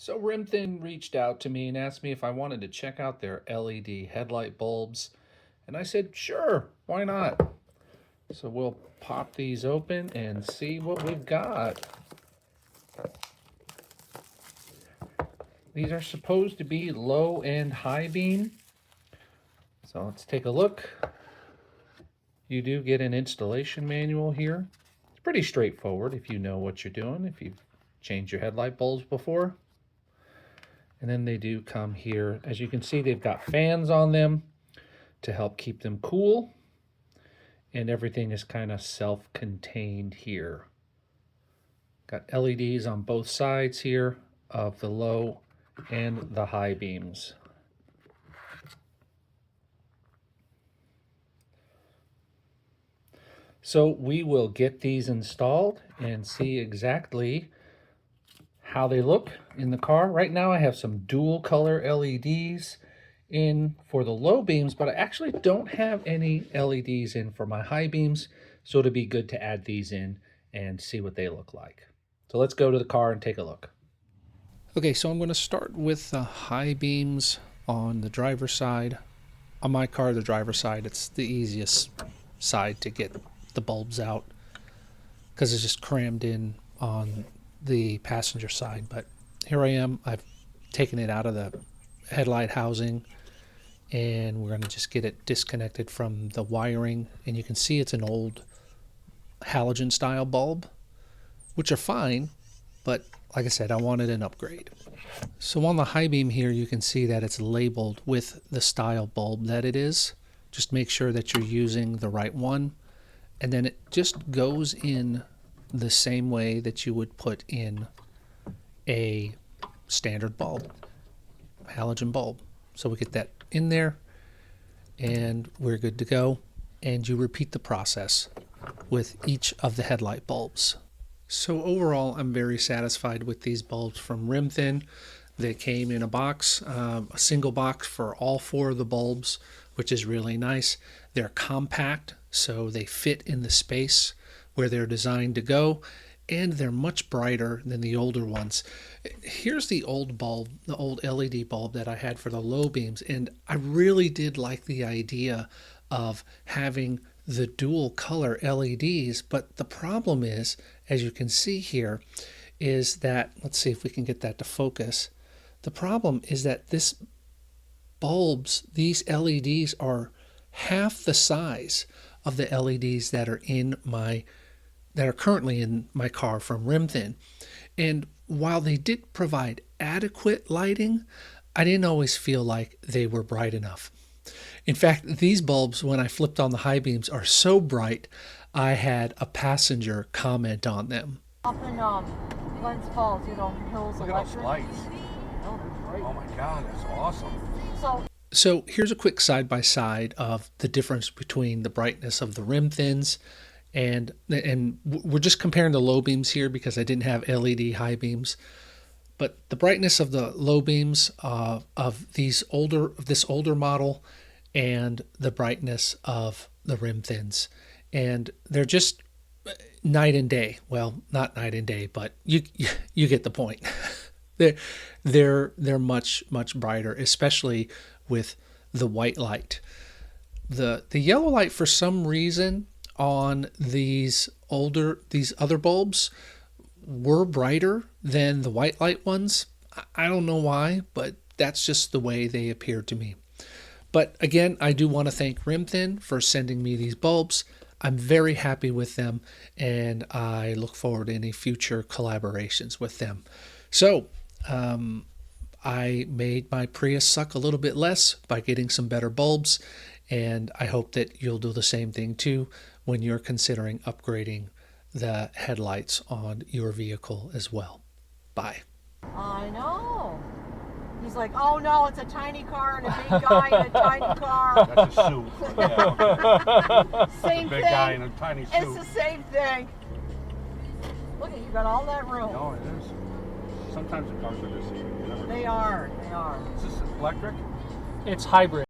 So Rimthin reached out to me and asked me if I wanted to check out their LED headlight bulbs. And I said, sure, why not? So we'll pop these open and see what we've got. These are supposed to be low and high beam. So let's take a look. You do get an installation manual here. It's pretty straightforward if you know what you're doing, if you've changed your headlight bulbs before. And then they do come here. As you can see, they've got fans on them to help keep them cool. And everything is kind of self-contained here. Got LEDs on both sides here of the low and the high beams. So we will get these installed and see exactly how they look in the car. Right now I have some dual color LEDs in for the low beams, but I actually don't have any LEDs in for my high beams, so it'd be good to add these in and see what they look like. So let's go to the car and take a look. Okay, so I'm going to start with the high beams on the driver's side. On my car, the driver's side, it's the easiest side to get the bulbs out because it's just crammed in on the passenger side. But here I am, I've taken it out of the headlight housing and we're going to just get it disconnected from the wiring. And you can see it's an old halogen style bulb, which are fine, but like I said, I wanted an upgrade. So on the high beam here, you can see that it's labeled with the style bulb that it is. Just make sure that you're using the right one. And then it just goes in the same way that you would put in a standard bulb, halogen bulb. So we get that in there and we're good to go. And you repeat the process with each of the headlight bulbs. So overall, I'm very satisfied with these bulbs from Rimthin. They came in a box, a single box for all 4 of the bulbs, which is really nice. They're compact, so they fit in the space where they're designed to go, and they're much brighter than the older ones. Here's the old bulb, the old LED bulb that I had for the low beams, and I really did like the idea of having the dual color LEDs, but the problem is, as you can see here, is that, let's see if we can get that to focus. The problem is that these LEDs are half the size of the LEDs that are currently in my car from Rimthin. And while they did provide adequate lighting, I didn't always feel like they were bright enough. In fact, these bulbs, when I flipped on the high beams, are so bright, I had a passenger comment on them. Up in Glens Falls, Hills Look at those lights. Oh, they're great. Oh my God, that's awesome. So here's a quick side-by-side of the difference between the brightness of the Rimthins and we're just comparing the low beams here because I didn't have LED high beams. But the brightness of the low beams of this older model and the brightness of the Rimthins. And they're just night and day. Well, not night and day, but you get the point. They're much brighter, especially with the white light. The yellow light, for some reason, on these other bulbs were brighter than the white light ones. I don't know why, but that's just the way they appeared to me. But again, I do want to thank Rimthin for sending me these bulbs. I'm very happy with them, and I look forward to any future collaborations with them. So I made my Prius suck a little bit less by getting some better bulbs, and I hope that you'll do the same thing too when you're considering upgrading the headlights on your vehicle as well. Bye. I know. He's like, oh no, it's a tiny car and a big guy in a tiny car. That's a suit. Yeah. Same Big thing. guy in a tiny suit. It's the same thing. Look at you, got all that room. No, it is. Sometimes the cars are deceiving. You never know. They are. Is this electric? It's hybrid.